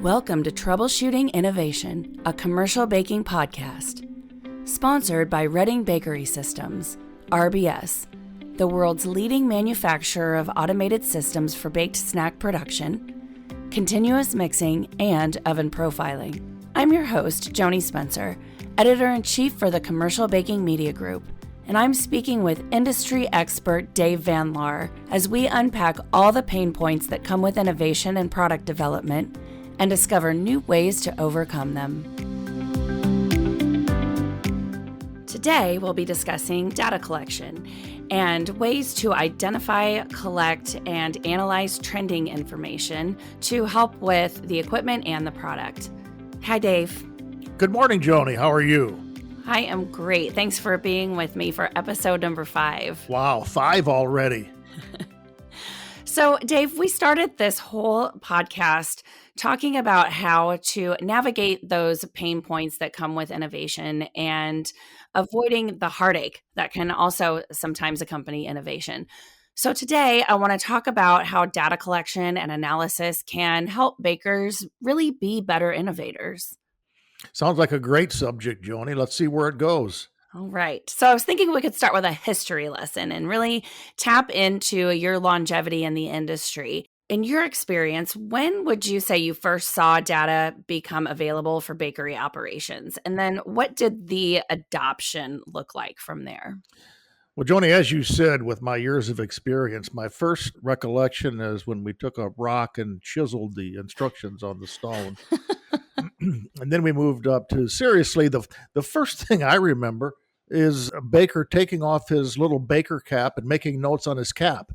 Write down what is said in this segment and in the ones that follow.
Welcome to Troubleshooting Innovation, a commercial baking podcast. Sponsored by Reading Bakery Systems, RBS, the world's leading manufacturer of automated systems for baked snack production, continuous mixing, and oven profiling. I'm your host, Joni Spencer, Editor-in-Chief for the Commercial Baking Media Group, and I'm speaking with industry expert Dave Van Laar as we unpack all the pain points that come with innovation and product development and discover new ways to overcome them. Today, we'll be discussing data collection and ways to identify, collect, and analyze trending information to help with the equipment and the product. Hi, Dave. Good morning, Joni. How are you? I am great. Thanks for being with me for episode number 5. Wow, 5 already. So, Dave, we started this whole podcast talking about how to navigate those pain points that come with innovation and avoiding the heartache that can also sometimes accompany innovation. So today, I want to talk about how data collection and analysis can help bakers really be better innovators. Sounds like a great subject, Joni. Let's see where it goes. All right. So I was thinking we could start with a history lesson and really tap into your longevity in the industry. In your experience, when would you say you first saw data become available for bakery operations? And then what did the adoption look like from there? Well, Joni, as you said, with my years of experience, my first recollection is when we took a rock and chiseled the instructions on the stone. And then we moved up to, seriously, the first thing I remember is a baker taking off his little baker cap and making notes on his cap.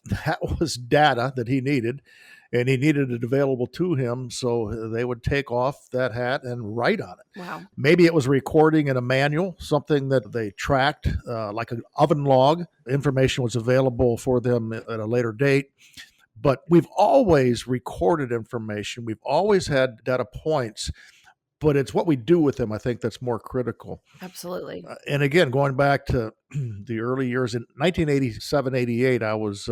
That was data that he needed, and he needed it available to him, so they would take off that hat and write on it. Wow. Maybe it was recording in a manual, something that they tracked, like an oven log. Information was available for them at a later date. But we've always recorded information. We've always had data points, but it's what we do with them, I think, that's more critical. Absolutely. And again, going back to the early years, in 1987-88, I was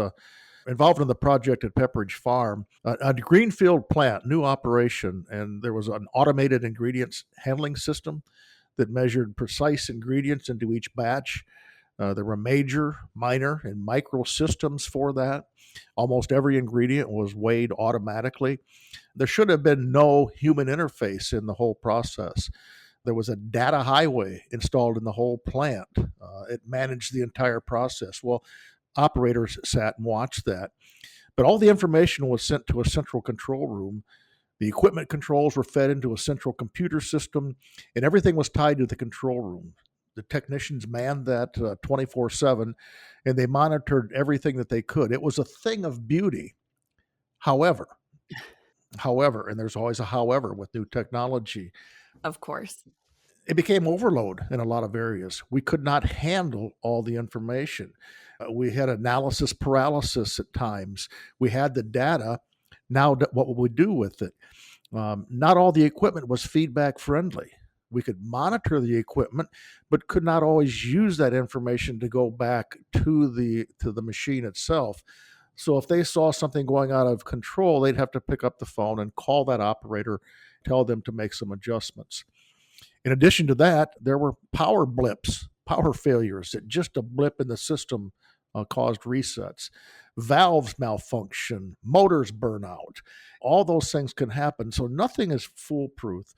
involved in the project at Pepperidge Farm, a greenfield plant, new operation, and there was an automated ingredients handling system that measured precise ingredients into each batch. There were major, minor, and micro systems for that. Almost every ingredient was weighed automatically. There should have been no human interface in the whole process. There was a data highway installed in the whole plant. It managed the entire process. Well, operators sat and watched that. But all the information was sent to a central control room. The equipment controls were fed into a central computer system, and everything was tied to the control room. The technicians manned that 24/7, and they monitored everything that they could. It was a thing of beauty. However, and there's always a however with new technology, Of course. it became overload in a lot of areas. We could not handle all the information. We had analysis paralysis at times. We had the data. Now, what would we do with it? Not all the equipment was feedback friendly. We could monitor the equipment, but could not always use that information to go back to the machine itself. So if they saw something going out of control, they'd have to pick up the phone and call that operator, tell them to make some adjustments. In addition to that, there were power blips, power failures, that just a blip in the system caused resets. Valves malfunction, motors burn out. All those things can happen. So nothing is foolproof.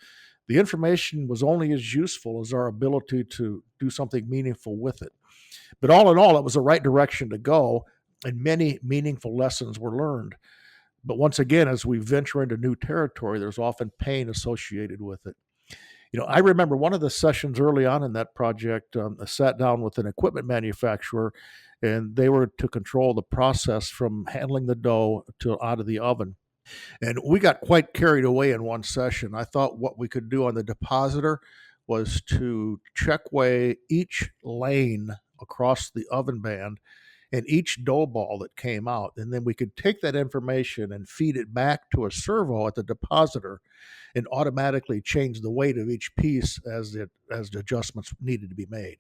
The information was only as useful as our ability to do something meaningful with it. But all in all, it was the right direction to go, and many meaningful lessons were learned. But once again, as we venture into new territory, there's often pain associated with it. You know, I remember one of the sessions early on in that project, I sat down with an equipment manufacturer, and they were to control the process from handling the dough to out of the oven. And we got quite carried away in one session. I thought what we could do on the depositor was to check weigh each lane across the oven band and each dough ball that came out. And then we could take that information and feed it back to a servo at the depositor and automatically change the weight of each piece as the adjustments needed to be made.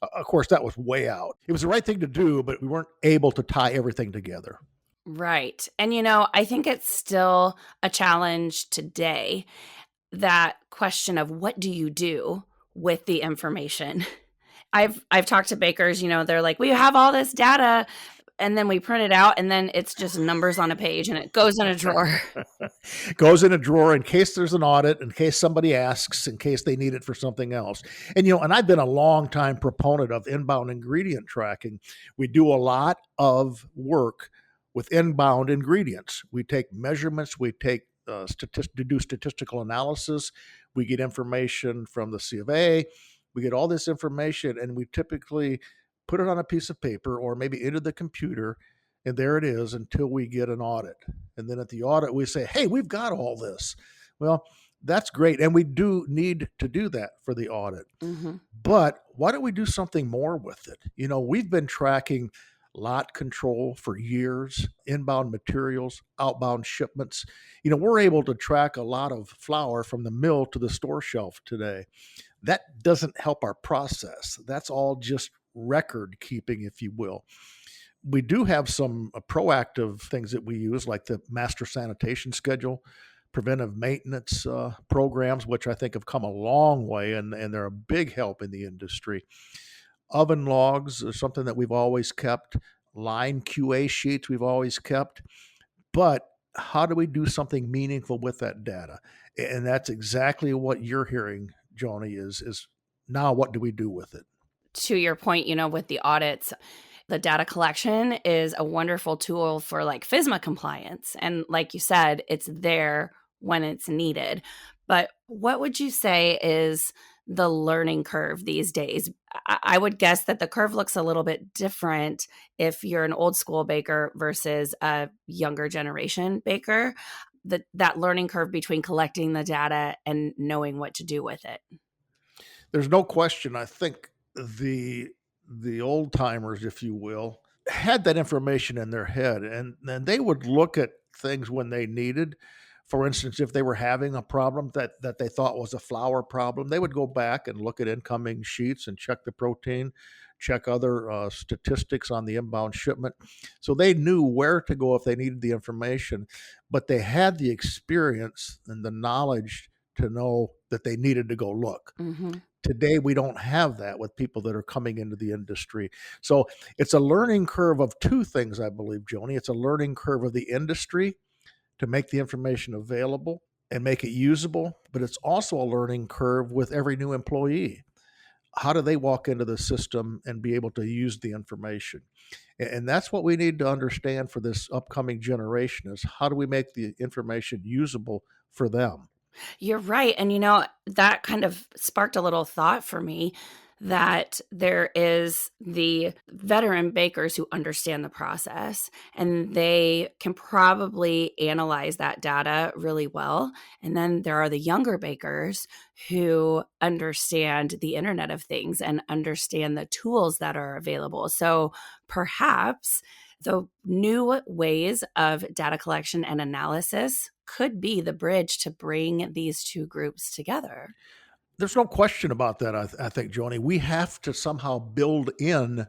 Of course, that was way out. It was the right thing to do, but we weren't able to tie everything together. Right. And, I think it's still a challenge today, that question of what do you do with the information? I've talked to bakers, they're like, we have all this data, and then we print it out, and then it's just numbers on a page and it goes in a drawer. Goes in a drawer in case there's an audit, in case somebody asks, in case they need it for something else. And I've been a long time proponent of inbound ingredient tracking. We do a lot of work with inbound ingredients. We take measurements, we take to do statistical analysis. We get information from the C of A. We get all this information, and we typically put it on a piece of paper or maybe into the computer, and there it is until we get an audit. And then at the audit, we say, hey, we've got all this. Well, that's great. And we do need to do that for the audit. Mm-hmm. But why don't we do something more with it? We've been tracking lot control for years, inbound materials, outbound shipments. We're able to track a lot of flour from the mill to the store shelf today. That doesn't help our process. That's all just record keeping, if you will. We do have some proactive things that we use, like the master sanitation schedule, preventive maintenance programs, which I think have come a long way, and they're a big help in the industry. Oven logs are something that we've always kept. Line QA sheets we've always kept. But how do we do something meaningful with that data? And that's exactly what you're hearing, Joni, is now what do we do with it? To your point, with the audits, the data collection is a wonderful tool for like FSMA compliance. And like you said, it's there when it's needed. But what would you say is the learning curve these days? I would guess that the curve looks a little bit different if you're an old school baker versus a younger generation baker. That learning curve between collecting the data and knowing what to do with it. There's no question. I think the old timers, if you will, had that information in their head, and they would look at things when they needed. For instance, if they were having a problem that they thought was a flour problem, they would go back and look at incoming sheets and check the protein, check other statistics on the inbound shipment. So they knew where to go if they needed the information, but they had the experience and the knowledge to know that they needed to go look. Mm-hmm. Today, we don't have that with people that are coming into the industry. So it's a learning curve of two things, I believe, Joni. It's a learning curve of the industry to make the information available and make it usable, but it's also a learning curve with every new employee. How do they walk into the system and be able to use the information? And that's what we need to understand for this upcoming generation is how do we make the information usable for them? You're right. And, that kind of sparked a little thought for me that there is the veteran bakers who understand the process and they can probably analyze that data really well. And then there are the younger bakers who understand the Internet of Things and understand the tools that are available. So perhaps the new ways of data collection and analysis could be the bridge to bring these two groups together. There's no question about that, I think, Joni. We have to somehow build in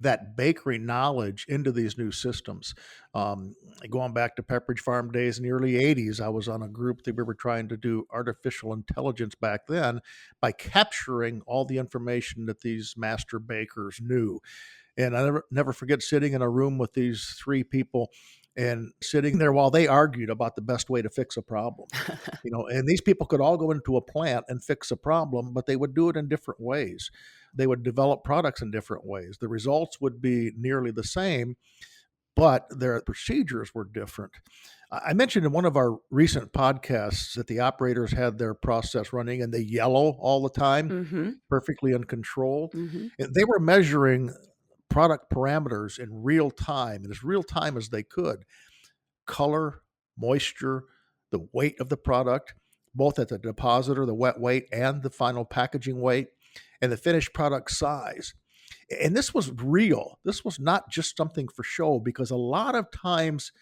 that bakery knowledge into these new systems. Going back to Pepperidge Farm days in the early 80s, I was on a group that we were trying to do artificial intelligence back then by capturing all the information that these master bakers knew. And I never forget sitting in a room with these three people and sitting there while they argued about the best way to fix a problem. And these people could all go into a plant and fix a problem, but they would do it in different ways. They would develop products in different ways. The results would be nearly the same, but their procedures were different. I mentioned in one of our recent podcasts that the operators had their process running and they yellow all the time, Mm-hmm. perfectly uncontrolled. Mm-hmm. And they were measuring product parameters in real time, and as real time as they could. Color, moisture, the weight of the product, both at the depositor, the wet weight, and the final packaging weight, and the finished product size. And this was real. This was not just something for show, because a lot of times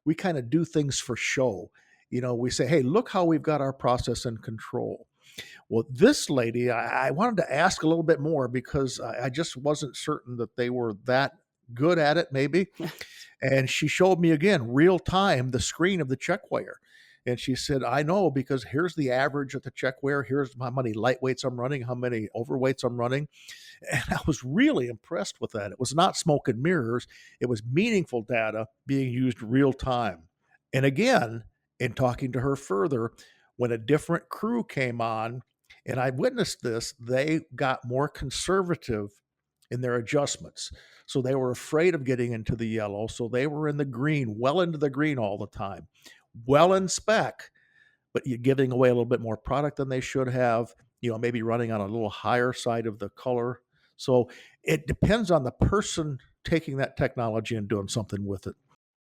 we kind of do things for show. We say, hey, look how we've got our process in control. Well, this lady, I wanted to ask a little bit more because I just wasn't certain that they were that good at it, maybe. And she showed me again, real time, the screen of the check weigher. And she said, I know because here's the average of the check weigher. Here's how many lightweights I'm running, how many overweights I'm running. And I was really impressed with that. It was not smoke and mirrors, it was meaningful data being used real time. And again, in talking to her further, when a different crew came on, and I witnessed this, they got more conservative in their adjustments. So they were afraid of getting into the yellow. So they were in the green, well into the green all the time, well in spec, but you're giving away a little bit more product than they should have, maybe running on a little higher side of the color. So it depends on the person taking that technology and doing something with it.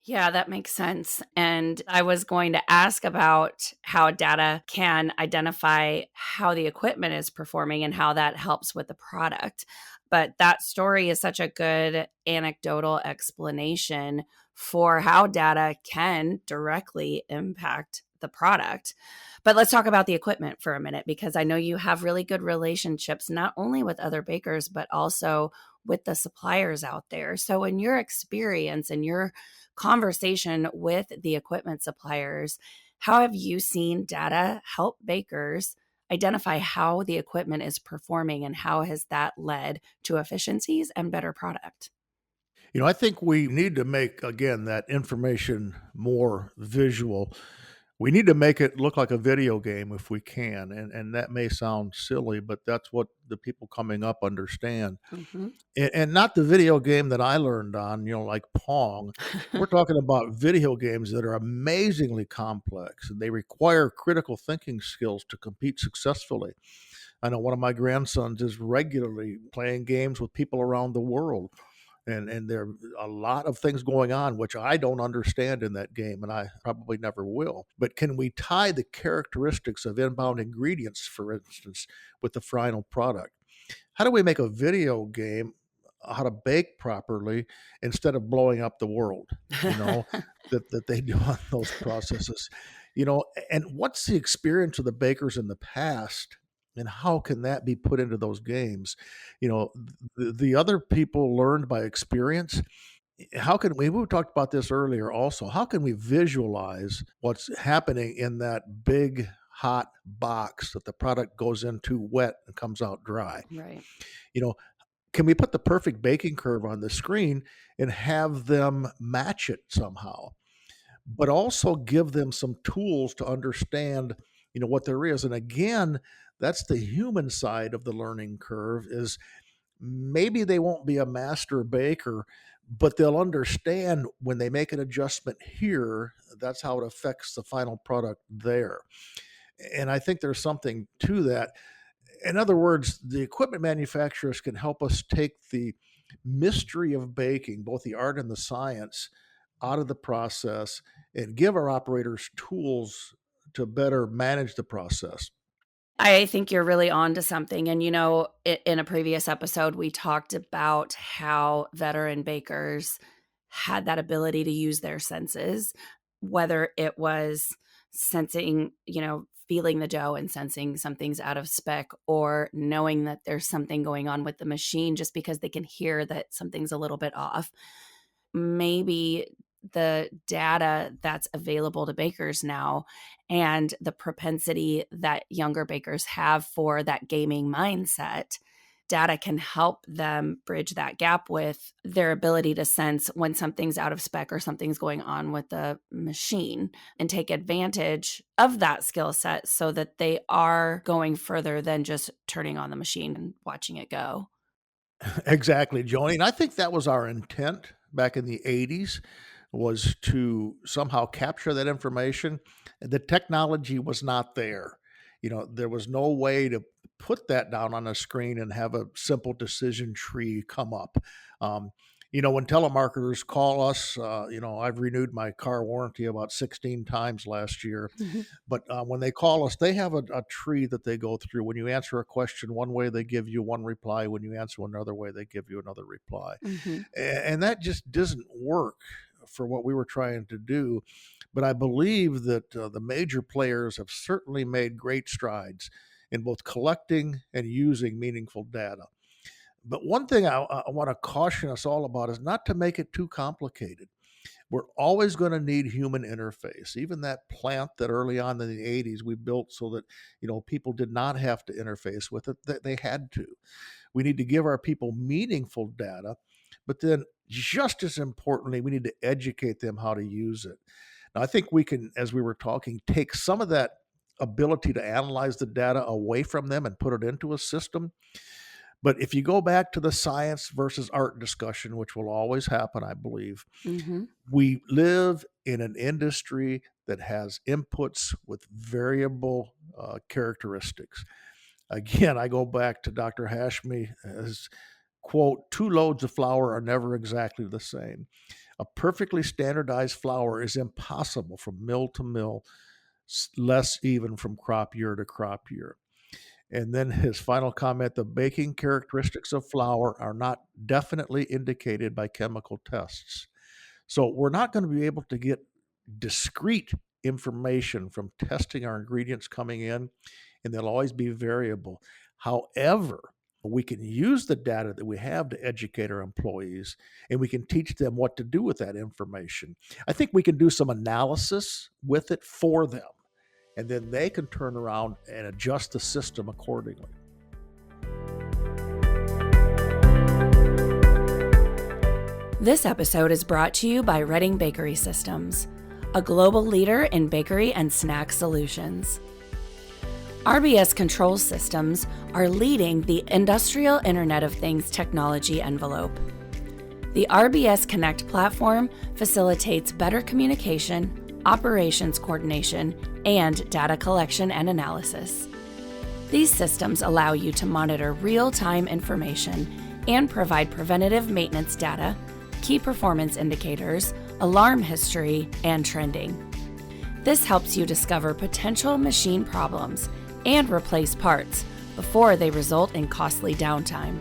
Yeah, that makes sense. And I was going to ask about how data can identify how the equipment is performing and how that helps with the product. But that story is such a good anecdotal explanation for how data can directly impact the product. But let's talk about the equipment for a minute, because I know you have really good relationships, not only with other bakers, but also with the suppliers out there. So, in your experience and your conversation with the equipment suppliers, how have you seen data help bakers identify how the equipment is performing, and how has that led to efficiencies and better product? I think we need to make, again, that information more visual. We need to make it look like a video game if we can. And that may sound silly, but that's what the people coming up understand. Hmm. And not the video game that I learned on, like Pong. We're talking about video games that are amazingly complex and they require critical thinking skills to compete successfully. I know one of my grandsons is regularly playing games with people around the world. And there are a lot of things going on which I don't understand in that game, and I probably never will. But can we tie the characteristics of inbound ingredients, for instance, with the final product? How do we make a video game how to bake properly instead of blowing up the world, you know, that they do on those processes? And what's the experience of the bakers in the past? And how can that be put into those games? The other people learned by experience. How can we talked about this earlier also, how can we visualize what's happening in that big hot box that the product goes into wet and comes out dry? Right. You know, can we put the perfect baking curve on the screen and have them match it somehow? But also give them some tools to understand, what there is. And again, that's the human side of the learning curve is maybe they won't be a master baker, but they'll understand when they make an adjustment here, that's how it affects the final product there. And I think there's something to that. In other words, the equipment manufacturers can help us take the mystery of baking, both the art and the science, out of the process and give our operators tools to better manage the process. I think you're really on to something. And, in a previous episode, we talked about how veteran bakers had that ability to use their senses, whether it was sensing, feeling the dough and sensing something's out of spec, or knowing that there's something going on with the machine just because they can hear that something's a little bit off. Maybe the data that's available to bakers now and the propensity that younger bakers have for that gaming mindset, data can help them bridge that gap with their ability to sense when something's out of spec or something's going on with the machine, and take advantage of that skill set so that they are going further than just turning on the machine and watching it go. Exactly, Joni. And I think that was our intent back in the 80s, was to somehow capture that information. The technology was not there. There was no way to put that down on a screen and have a simple decision tree come up. Um, when telemarketers call us, I've renewed my car warranty about 16 times last year. But when they call us, they have a tree that they go through. When you answer a question one way, they give you one reply. When you answer another way, they give you another reply. Mm-hmm. And that just doesn't work for what we were trying to do. But I believe that the major players have certainly made great strides in both collecting and using meaningful data. But one thing I want to caution us all about is not to make it too complicated. We're always going to need human interface. Even that plant that early on in the 80s we built so that, people did not have to interface with it, that they had to. We need to give our people meaningful data, but then just as importantly, we need to educate them how to use it. Now, I think we can, as we were talking, take some of that ability to analyze the data away from them and put it into a system. But if you go back to the science versus art discussion, which will always happen, I believe, Mm-hmm. we live in an industry that has inputs with variable characteristics. Again, I go back to Dr. Hashmi as quote, 2 loads of flour are never exactly the same. A perfectly standardized flour is impossible from mill to mill, less even from crop year to crop year. And then his final comment, the baking characteristics of flour are not definitely indicated by chemical tests. So we're not going to be able to get discrete information from testing our ingredients coming in, and they'll always be variable. However, we can use the data that we have to educate our employees, and we can teach them what to do with that information. I think we can do some analysis with it for them, and then they can turn around and adjust the system accordingly. This episode is brought to you by Reading Bakery Systems, a global leader in bakery and snack solutions. RBS control systems are leading the industrial Internet of Things technology envelope. The RBS Connect platform facilitates better communication, operations coordination, and data collection and analysis. These systems allow you to monitor real-time information and provide preventative maintenance data, key performance indicators, alarm history, and trending. This helps you discover potential machine problems and replace parts before they result in costly downtime.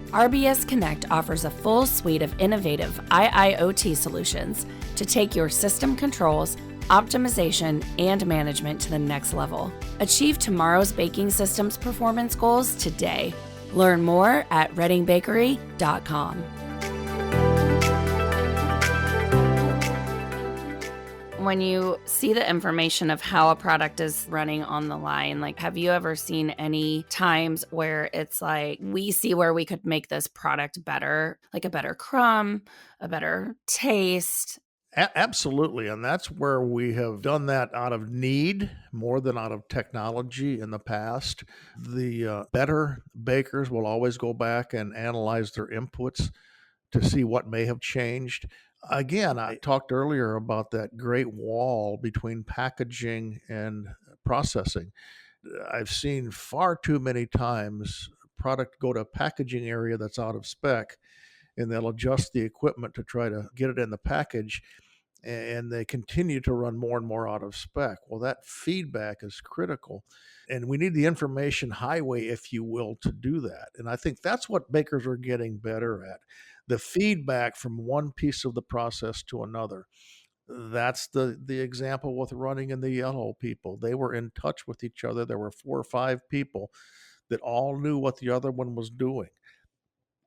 RBS Connect offers a full suite of innovative IIoT solutions to take your system controls, optimization, and management to the next level. Achieve tomorrow's baking systems performance goals today. Learn more at readingbakery.com. When you see the information of how a product is running on the line, like, have you ever seen any times where it's like, we see where we could make this product better, like a better crumb, a better taste? Absolutely. And that's where we have done that out of need more than out of technology in the past. The better bakers will always go back and analyze their inputs to see what may have changed. Again, I talked earlier about that great wall between packaging and processing. I've seen far too many times product go to a packaging area that's out of spec, and they'll adjust the equipment to try to get it in the package, and they continue to run more and more out of spec. Well, that feedback is critical, and we need the information highway, if you will, to do that. And I think that's what bakers are getting better at, the feedback from one piece of the process to another. That's the example with running in the yellow people. They were in touch with each other. There were 4 or 5 people that all knew what the other one was doing.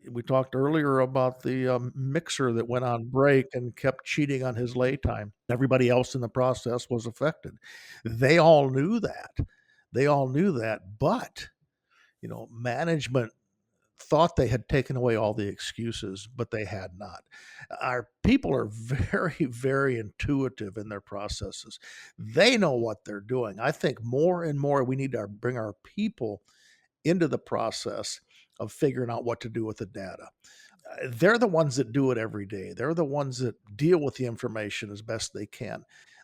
We talked earlier about the mixer that went on break and kept cheating on his lay time. Everybody else in the process was affected. They all knew that. They all knew that, but management thought they had taken away all the excuses, but they had not. Our people are very, very intuitive in their processes. They know what they're doing. I think more and more we need to bring our people into the process of figuring out what to do with the data. They're the ones that do it every day. They're the ones that deal with the information as best they can.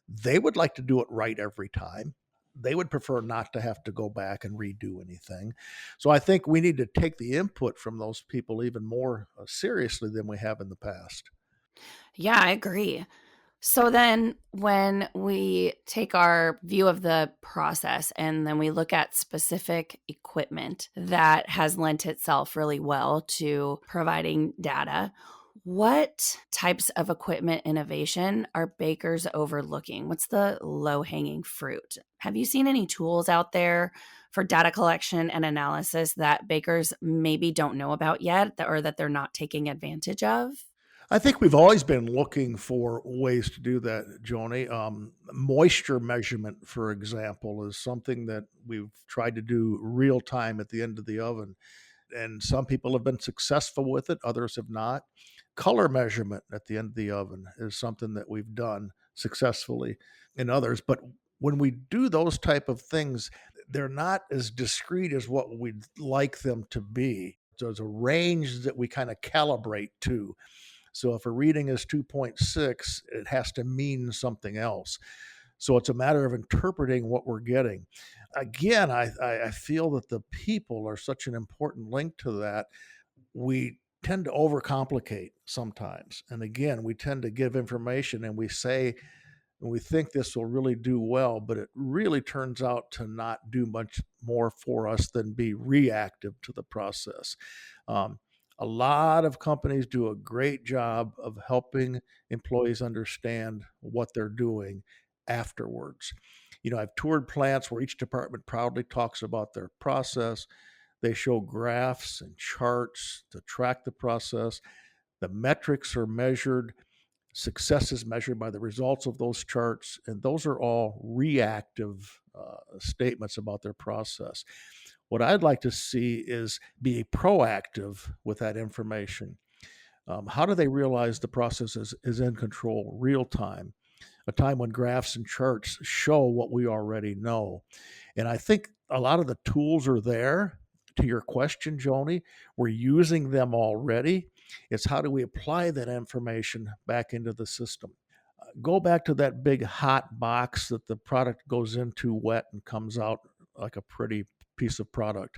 They would like to do it right every time. They would prefer not to have to go back and redo anything. So I think we need to take the input from those people even more seriously than we have in the past. Yeah, I agree. So then when we take our view of the process and then we look at specific equipment that has lent itself really well to providing data, what types of equipment innovation are bakers overlooking? What's the low-hanging fruit? Have you seen any tools out there for data collection and analysis that bakers maybe don't know about yet or that they're not taking advantage of? I think we've always been looking for ways to do that, Joni. Moisture measurement, for example, is something that we've tried to do real time at the end of the oven. And some people have been successful with it, others have not. Color measurement at the end of the oven is something that we've done successfully in others. But when we do those type of things, they're not as discrete as what we'd like them to be. So there's a range that we kind of calibrate to. So if a reading is 2.6, it has to mean something else. So it's a matter of interpreting what we're getting. Again, I feel that the people are such an important link to that. We tend to overcomplicate sometimes. And again, we tend to give information and we say, and we think this will really do well, but it really turns out to not do much more for us than be reactive to the process. Um, a lot of companies do a great job of helping employees understand what they're doing afterwards. I've toured plants where each department proudly talks about their process. They show graphs and charts to track the process. The metrics are measured. Success is measured by the results of those charts, and those are all reactive statements about their process. What I'd like to see is be proactive with that information. How do they realize the process is in control, real time, a time when graphs and charts show what we already know? And I think a lot of the tools are there. To your question, Joni, we're using them already. It's how do we apply that information back into the system? Go back to that big hot box that the product goes into wet and comes out like a pretty piece of product.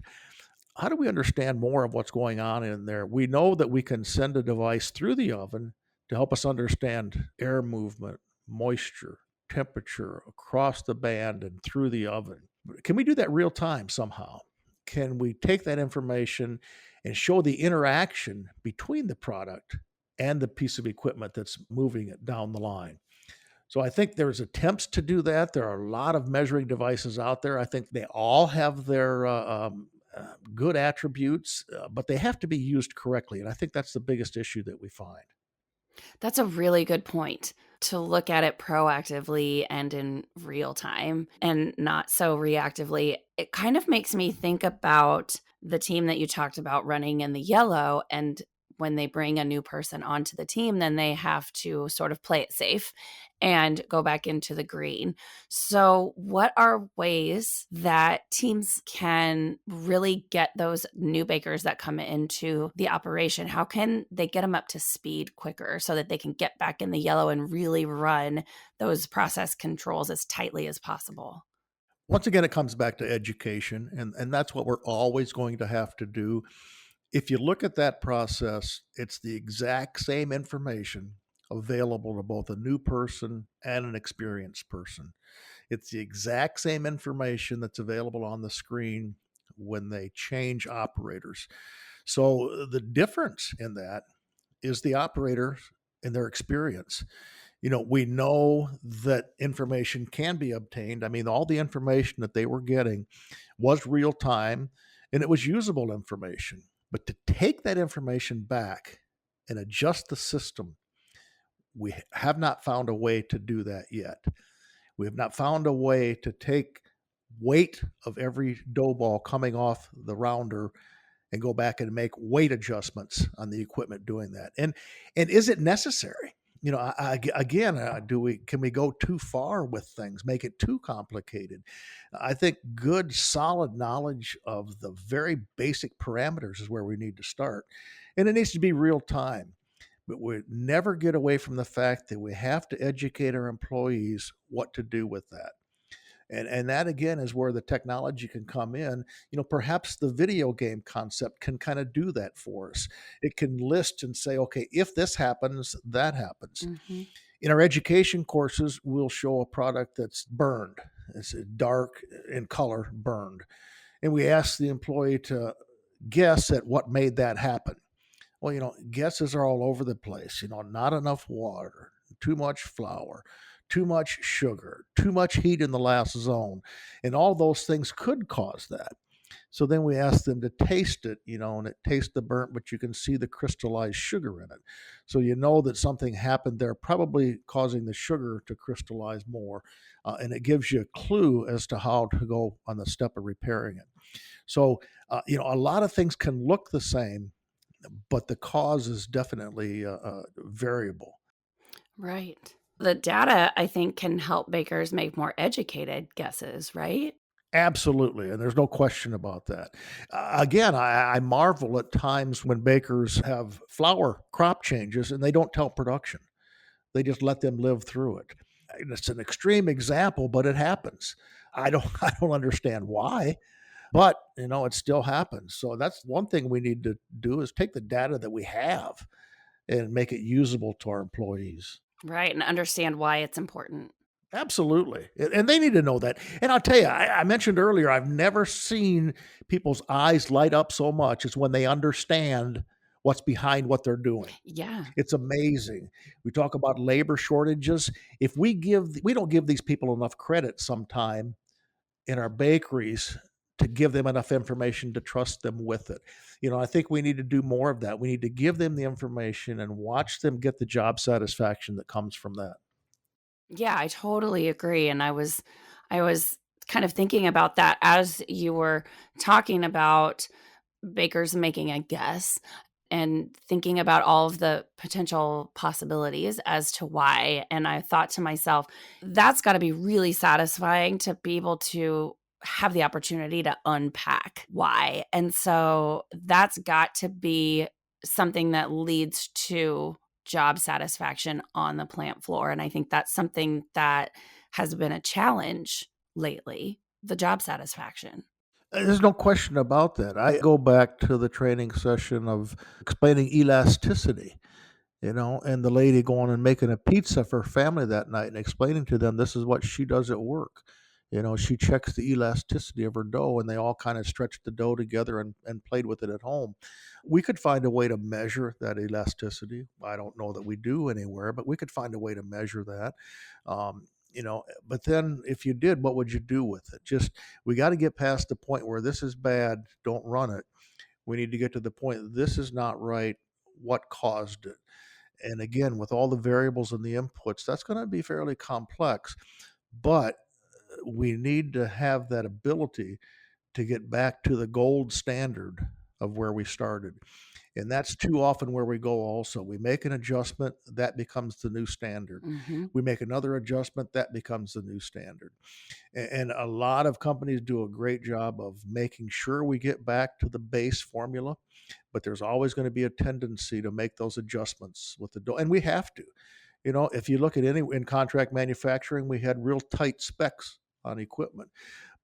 How do we understand more of what's going on in there? We know that we can send a device through the oven to help us understand air movement, moisture, temperature across the band and through the oven. Can we do that real time somehow? Can we take that information and show the interaction between the product and the piece of equipment that's moving it down the line? So I think there's attempts to do that. There are a lot of measuring devices out there. I think they all have their good attributes, but they have to be used correctly. And I think that's the biggest issue that we find. That's a really good point, to look at it proactively and in real time and not so reactively. It kind of makes me think about the team that you talked about running in the yellow, and when they bring a new person onto the team, then they have to sort of play it safe and go back into the green. So, what are ways that teams can really get those new bakers that come into the operation? How can they get them up to speed quicker so that they can get back in the yellow and really run those process controls as tightly as possible? Once again, it comes back to education, and that's what we're always going to have to do. If you look at that process, it's the exact same information available to both a new person and an experienced person. It's the exact same information that's available on the screen when they change operators. So the difference in that is the operator and their experience. We know that information can be obtained. I mean, all the information that they were getting was real time and it was usable information. But to take that information back and adjust the system, we have not found a way to do that yet. We have not found a way to take weight of every dough ball coming off the rounder and go back and make weight adjustments on the equipment doing that. And is it necessary? Again, can we go too far with things, make it too complicated? I think good, solid knowledge of the very basic parameters is where we need to start, and it needs to be real time. But we never get away from the fact that we have to educate our employees what to do with that. And that again is where the technology can come in. Perhaps the video game concept can kind of do that for us. It can list and say, okay, if this happens, that happens. Mm-hmm. In our education courses, we'll show a product that's burned. It's dark in color, burned. And we ask the employee to guess at what made that happen. Well, guesses are all over the place. Not enough water, too much flour, too much sugar, too much heat in the last zone. And all those things could cause that. So then we ask them to taste it, and it tastes the burnt, but you can see the crystallized sugar in it. So you know that something happened there, probably causing the sugar to crystallize more. And it gives you a clue as to how to go on the step of repairing it. So, a lot of things can look the same, but the cause is definitely variable. Right. The data, I think, can help bakers make more educated guesses, right? Absolutely, and there's no question about that. Again, I marvel at times when bakers have flour crop changes and they don't tell production. They just let them live through it. And it's an extreme example, but it happens. I don't I don't understand why, but it still happens. So that's one thing we need to do is take the data that we have and make it usable to our employees. Right. And understand why it's important. Absolutely. And they need to know that. And I'll tell you, I mentioned earlier, I've never seen people's eyes light up so much as when they understand what's behind what they're doing. Yeah. It's amazing. We talk about labor shortages. If we don't give these people enough credit sometime in our bakeries to give them enough information to trust them with it. I think we need to do more of that. We need to give them the information and watch them get the job satisfaction that comes from that. Yeah, I totally agree. And I was kind of thinking about that as you were talking about bakers making a guess and thinking about all of the potential possibilities as to why. And I thought to myself, that's got to be really satisfying to be able to have the opportunity to unpack why. And so that's got to be something that leads to job satisfaction on the plant floor. And I think that's something that has been a challenge lately, the job satisfaction. There's no question about that. I go back to the training session of explaining elasticity, and the lady going and making a pizza for her family that night and explaining to them this is what she does at work. She checks the elasticity of her dough, and they all kind of stretched the dough together and played with it at home. We could find a way to measure that elasticity. I don't know that we do anywhere, but we could find a way to measure that. But then if you did, what would you do with it? Just, we got to get past the point where this is bad, don't run it. We need to get to the point this is not right. What caused it? And again, with all the variables and the inputs, that's going to be fairly complex. But we need to have that ability to get back to the gold standard of where we started. And that's too often where we go also. We make an adjustment, that becomes the new standard. Mhm. We make another adjustment, that becomes the new standard. And a lot of companies do a great job of making sure we get back to the base formula, but there's always going to be a tendency to make those adjustments with the dough. And we have to. If you look at any in contract manufacturing, we had real tight specs on equipment,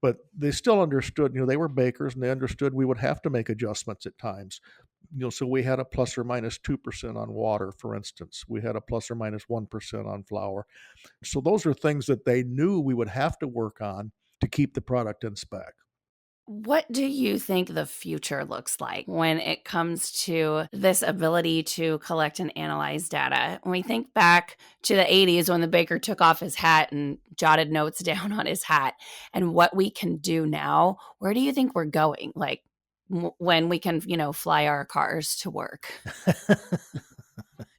but they still understood, they were bakers and they understood we would have to make adjustments at times. So we had a plus or minus 2% on water, for instance. We had a plus or minus 1% on flour. So those are things that they knew we would have to work on to keep the product in spec. What do you think the future looks like when it comes to this ability to collect and analyze data? When we think back to the 80s when the baker took off his hat and jotted notes down on his hat, and what we can do now, where do you think we're going? Like when we can, fly our cars to work?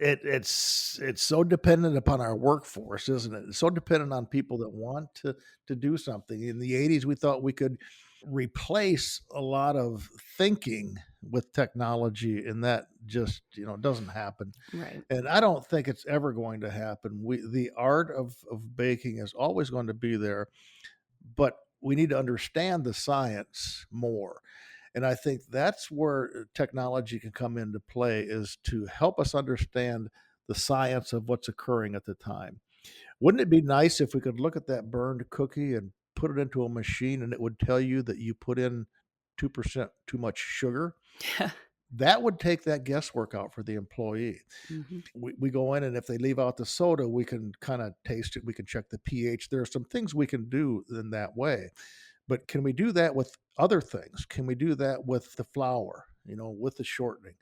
It's so dependent upon our workforce, isn't it? It's so dependent on people that want to do something. In the 80s, we thought we could replace a lot of thinking with technology, and that just doesn't happen. Right. And I don't think it's ever going to happen. The art of baking is always going to be there, but we need to understand the science more. And I think that's where technology can come into play, is to help us understand the science of what's occurring at the time. Wouldn't it be nice if we could look at that burned cookie and put it into a machine and it would tell you that you put in 2% too much sugar? That would take that guesswork out for the employee. Mhm. We go in, and if they leave out the soda, we can kind of taste it. We can check the pH. There are some things we can do in that way. But can we do that with other things? Can we do that with the flour, with the shortening?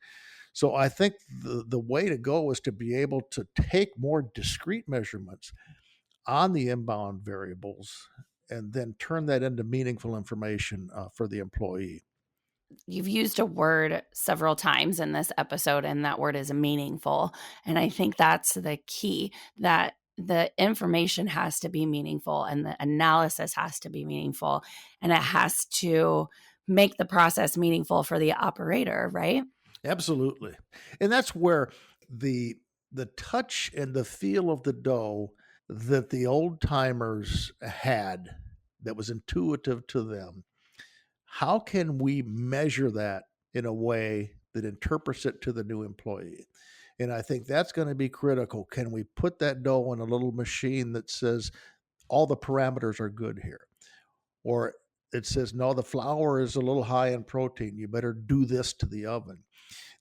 So I think the way to go is to be able to take more discrete measurements on the inbound variables and then turn that into meaningful information for the employee. You've used a word several times in this episode, and that word is meaningful. And I think that's the key, that the information has to be meaningful and the analysis has to be meaningful, and it has to make the process meaningful for the operator, right? Absolutely. And that's where the touch and the feel of the dough that the old timers had, that was intuitive to them, how can we measure that in a way that interprets it to the new employee? And I think that's going to be critical. Can we put that dough in a little machine that says all the parameters are good here? Or it says, no, the flour is a little high in protein. You better do this to the oven.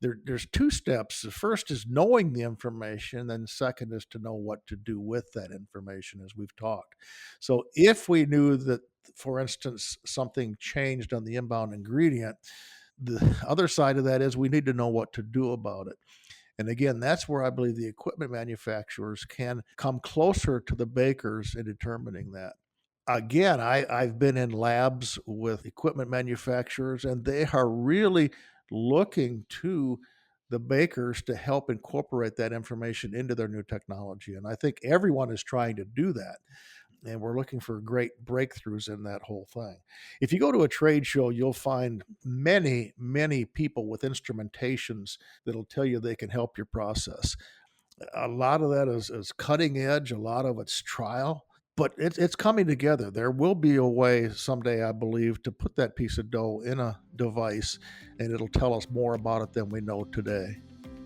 There's two steps. The first is knowing the information, and second is to know what to do with that information, as we've talked. So if we knew that, for instance, something changed on the inbound ingredient, the other side of that is we need to know what to do about it. And again, that's where I believe the equipment manufacturers can come closer to the bakers in determining that. Again, I've been in labs with equipment manufacturers, and they are really looking to the bakers to help incorporate that information into their new technology. And I think everyone is trying to do that. And we're looking for great breakthroughs in that whole thing. If you go to a trade show, you'll find many, many people with instrumentations that'll tell you they can help your process. A lot of that is cutting edge, a lot of it's trial. But it's coming together. There will be a way someday, I believe, to put that piece of dough in a device, and it'll tell us more about it than we know today.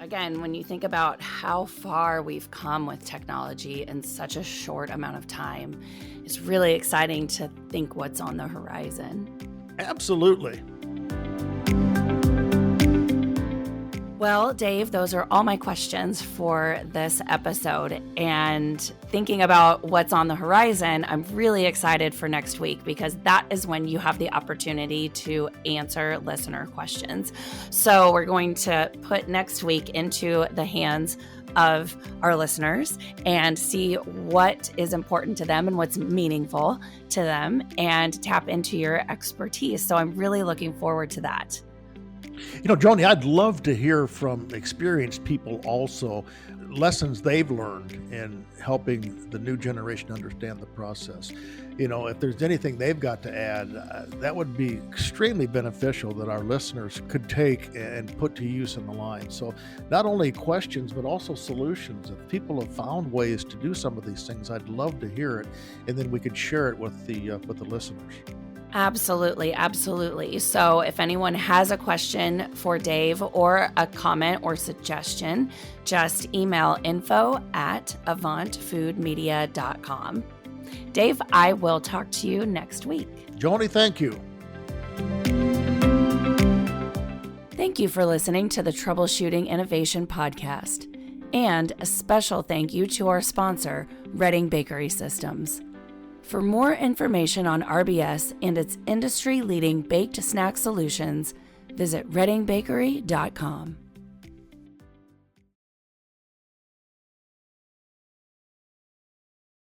Again, when you think about how far we've come with technology in such a short amount of time, it's really exciting to think what's on the horizon. Absolutely. Well, Dave, those are all my questions for this episode. And thinking about what's on the horizon, I'm really excited for next week, because that is when you have the opportunity to answer listener questions. So we're going to put next week into the hands of our listeners and see what is important to them and what's meaningful to them, and tap into your expertise. So I'm really looking forward to that. Joni, I'd love to hear from experienced people also, lessons they've learned in helping the new generation understand the process. If there's anything they've got to add, that would be extremely beneficial that our listeners could take and put to use in the line. So not only questions, but also solutions. If people have found ways to do some of these things, I'd love to hear it, and then we could share it with the listeners. Absolutely, absolutely. So if anyone has a question for Dave or a comment or suggestion, just email info@avantfoodmedia.com. Dave, I will talk to you next week. Joni, thank you. Thank you for listening to the Troubleshooting Innovation Podcast. And a special thank you to our sponsor, Reading Bakery Systems. For more information on RBS and its industry-leading baked snack solutions, visit readingbakery.com.